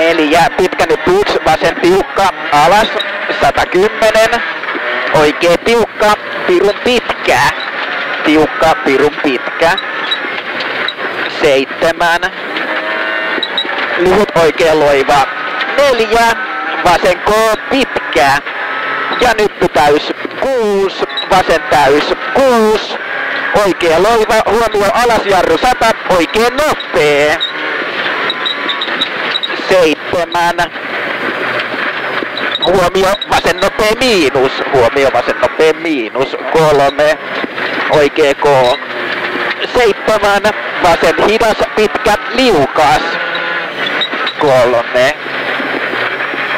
4, pitkä nyt 1, vasen tiukka, alas, 110, oikee tiukka, pirun pitkä, tiukka, pirun pitkä, 7, lyhyt oikee loiva, 4, vasen K, pitkä, ja nyppy täys, 6, vasen täys, 6, oikee loiva, huomio alas, jarru 100, oikee nopee, 7, huomio vasen nopee miinus, huomio vasen nopee miinus, 3, oikee K, 7, vasen hidas, pitkä, liukas, 3,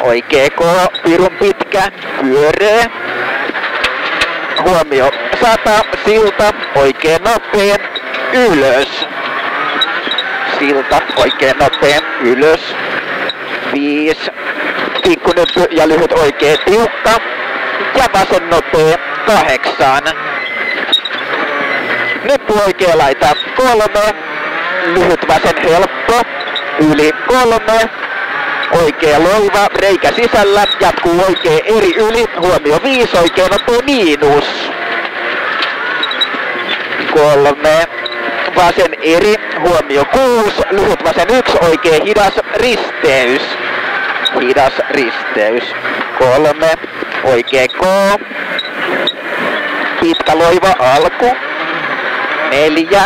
oikee K, pirun pitkä, pyöree, huomio 100, silta, oikee nopee, ylös, silta, oikee nopee, ylös, 5, pikkunyppy ja lyhyt oikee tiukka, ja vasen nopee, 8, nyppy oikee laita, 3, lyhyt vasen helppo, yli 3, oikee loiva, reikä sisällä, jatkuu oikee eri yli, huomio 5, oikee nopea miinus, 3, vasen eri, huomio 6, lyhyt vasen 1, oikee hidas, risteys, 3, oikee K, pitkä loiva alku, 4,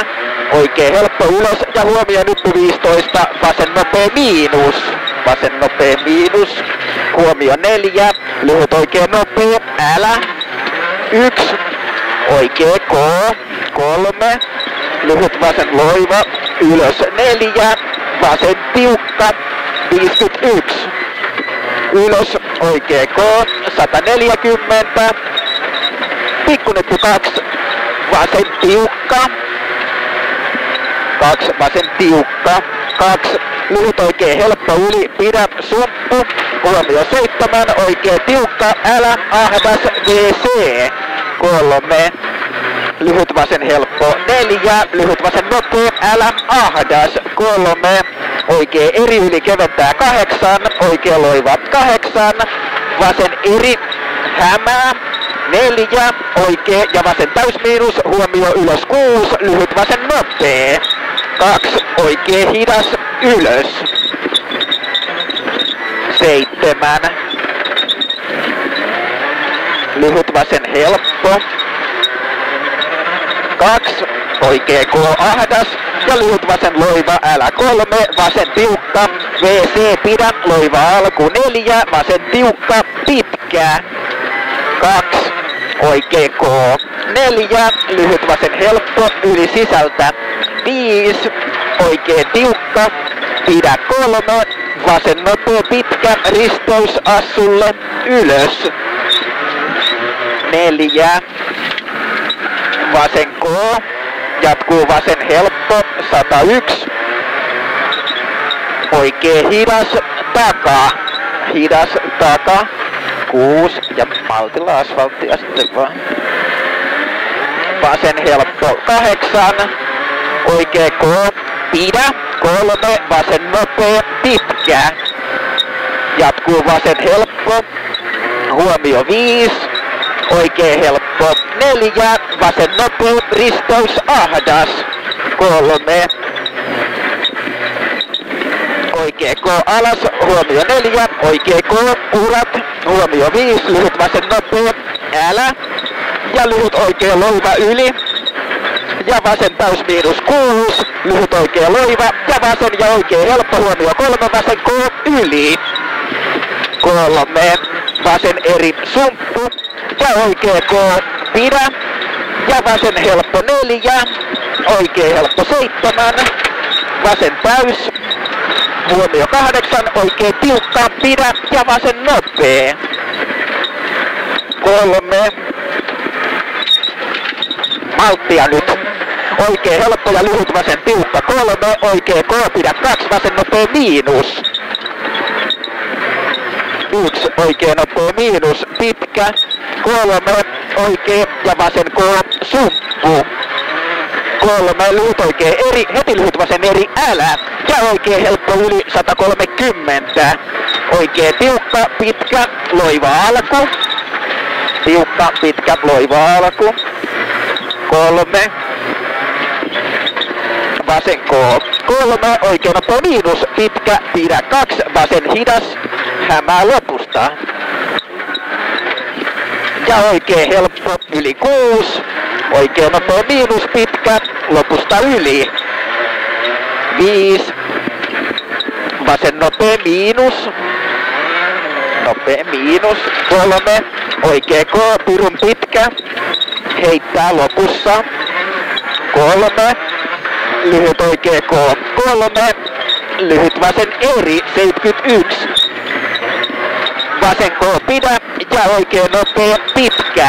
oikee helppo ylös ja huomio nyppy 15, vasen nopea miinus, huomio 4, lyhyt oikee nopea, älä, 1, oikee K, 3, lyhyt vasen loiva, ylös 4, vasen tiukka, 51, ylös oikee K, 140, pikkunyppy 2, vasen tiukka, 2, vasen tiukka, 2, lyhyt oikee helppo yli, pidä sumppu, huomio 7, oikee tiukka, älä, ahdas, WC, 3, lyhyt vasen helppo, 4, lyhyt vasen nopea, älä, ahdas, 3, oikee eri yli keventää, 8, oikee loiva, 8, vasen eri, hämää, 4, oikee ja vasen täysmiinus, huomio ylös 6, lyhyt vasen nopea, 2, oikee hidas, ylös, 7, lyhyt vasen helppo, 2, oikee K ahdas ja lyhyt vasen loiva, älä 3, vasen tiukka, WC pidä, loiva alku 4, vasen tiukka, pitkä, 2, oikee K, 4, lyhyt vasen helppo, yli sisältä, 5, oikee tiukka, pidä 3, vasen nopea pitkä, risteys assulle, ylös, 4, vasen K, jatkuu vasen helppo, 101, oikee hidas, taka, 6 ja maltilla asfalttia sitten vaan. Vasen helppo, 8, oikee K, pidä, 3, vasen nopea, pitkä, jatkuu vasen helppo, huomio 5, oikee helppo, 4, vasen nopea, risteys ahdas, 3, oikee K alas, huomio 4, oikee K, urat, huomio 5, lyhyt vasen nopea, älä, ja lyhyt oikee loiva yli, ja vasen täysmiinus 6, lyhyt oikee loiva, ja vasen ja oikee helppo, huomio 3, vasen K yli, 3, vasen eri sumppu, ja oikee K pidä, ja vasen helppo 4, oikee helppo 7, vasen täys, huomio 8, oikee tiukka, pidä ja vasen nopee, 3, malttia nyt, oikee helppo ja lyhyt vasen tiukka, 3, oikee K, pidä 2, vasen nopee miinus, 1, oikee nopea miinus, pitkä, 3, oikee ja vasen K, sumppu, 3, lyhyt oikee eri, heti lyhyt vasen eri, älä. Ja oikee helppo yli 130. Oikee tiukka, pitkä, loiva alku. Tiukka, pitkä, loiva alku. 3. Vasen K3, oikein nopea miinus, pitkä, pidä 2, vasen hidas, hämää lopusta. Ja oikein helppo, yli 6, oikein nopea miinus, pitkä, lopusta yli. 5, vasen nopea miinus, 3, oikein K, pirun pitkä, heittää lopussa. 3, lyhyt oikee K3, lyhyt vasen eri 71. Vasen K pidä ja oikee nopea pitkä.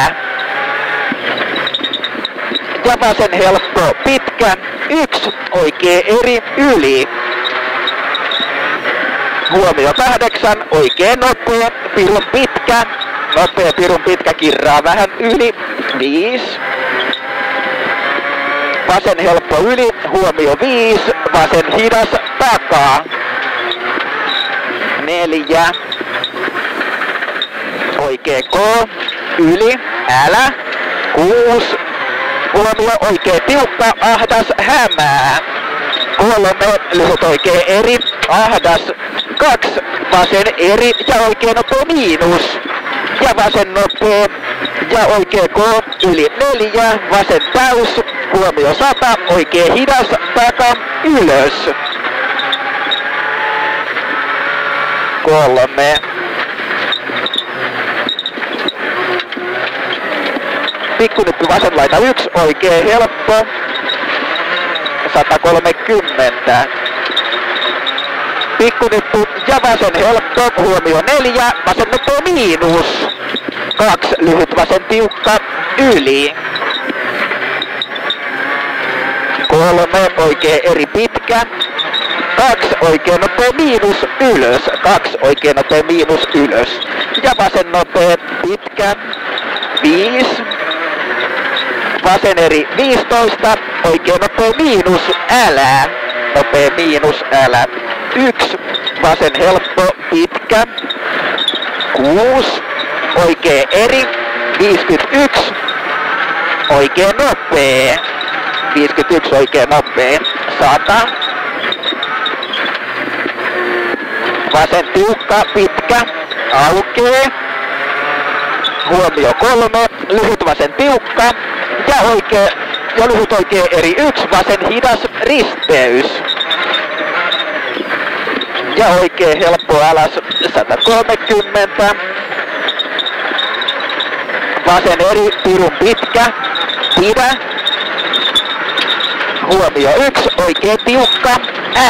Ja vasen helppo pitkä 1, oikee eri yli. Huomio 8, oikee nopea, pirun pitkä. Nopea pirun pitkä, kirraa vähän yli 5. Vasen helppo yli, huomio 5, vasen hidas takaa. 4. Oikee K, yli, älä. 6. Huomio oikee tiukka, ahdas, hämää. 3. Lyhyt oikee eri, ahdas. 2. Vasen eri ja oikee nopea miinus. Ja vasen nopea ja oikee K, yli 4, vasen täys. Huomio 100, oikee hidas, taka, ylös. 3. Pikkunyppy vasen laita 1, oikee helppo. 130. Pikkunyppy ja vasen helppo, huomio 4, vasen nopea miinus. 2, lyhyt vasen tiukka, yli. 3, oikee eri pitkä. 2, oikee nopea miinus, ylös. 2, oikee nopea miinus, ylös. Ja vasen nopea pitkä. 5. Vasen eri 15, oikee nopea miinus, älä. Nopea miinus, älä. 1, vasen helppo, pitkä. 6, oikee eri 51, oikee nopea. 51, oikee nopea. 100. Vasen tiukka, pitkä, aukee. Huomio 3, lyhyt vasen tiukka. Ja lyhyt oikee eri 1, vasen hidas, risteys. Ja oikee helppo alas 130. Vasen eri, pirun pitkä, pidä. Huomio 1, oikee tiukka,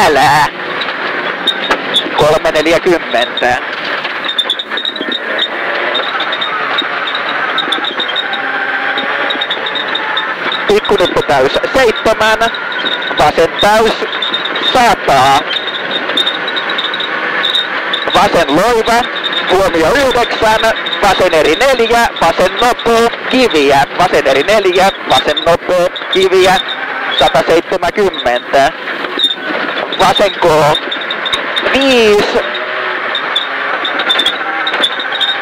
älä. 340. Pikkunyppy täys 7, vasen täys 100. Vasen loiva, huomio 9, vasen eri 4, vasen nopea, kiviä. Vasen eri 4, vasen nopea, kiviä. 170. Vasen K, 5.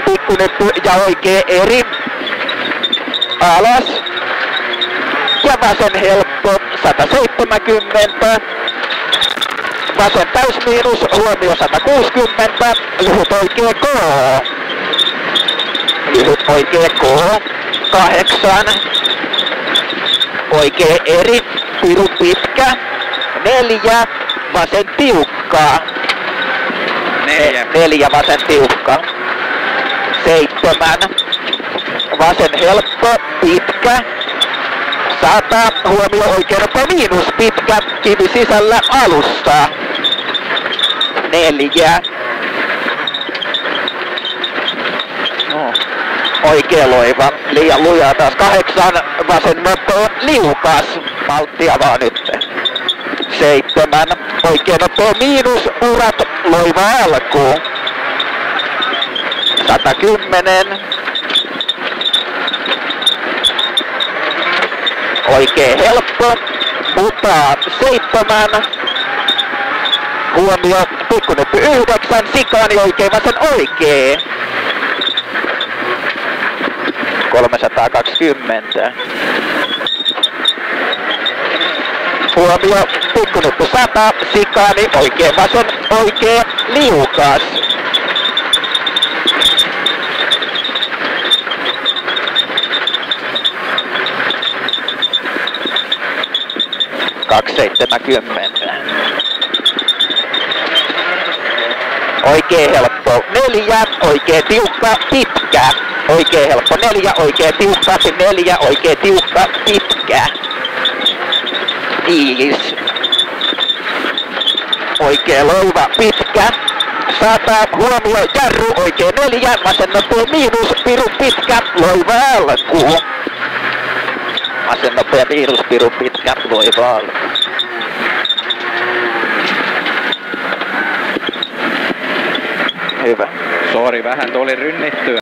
Pikkunyppy ja oikee eri. Alas. Ja vasen helppo, 170. Vasen täys miinus, huomio 160. Lyhyt oikee K. Lyhyt oikee K, 8. Oikee eri, piru pitkä. 4, vasen tiukka. 4, vasen tiukka. 7, vasen helppo, pitkä. 100, huomio oikein nopea miinus, pitkä, kivi sisällä alusta. 4. Oikea loiva, liian lujaa taas. 8, vasen nopea, liukas. Malttia vaan nyt. 7, oikea nopea miinus, urat, loiva alku. 110. Oikee helppo, Putaa 7. Huomio, pikkunyppy 9, Sikaani oikein vasen oikee. 320. Huomio, pikkunyppy 100, Sikaani oikein vasen oikee, liukas. Oikein helppo 4, oikein tiukka, pitkä. Oikein helppo 4, oikein tiukka, 4, oikein tiukka, pitkä. 5. Oikein louva, pitkä. 100, huomio, jarru, oikein 4, vasen nopea miinus, piru pitkä, loiva alku. Vasen nopea miinus, piru pitkä, loiva alku. Hyvä. Sori, vähän tuli rynnittyä.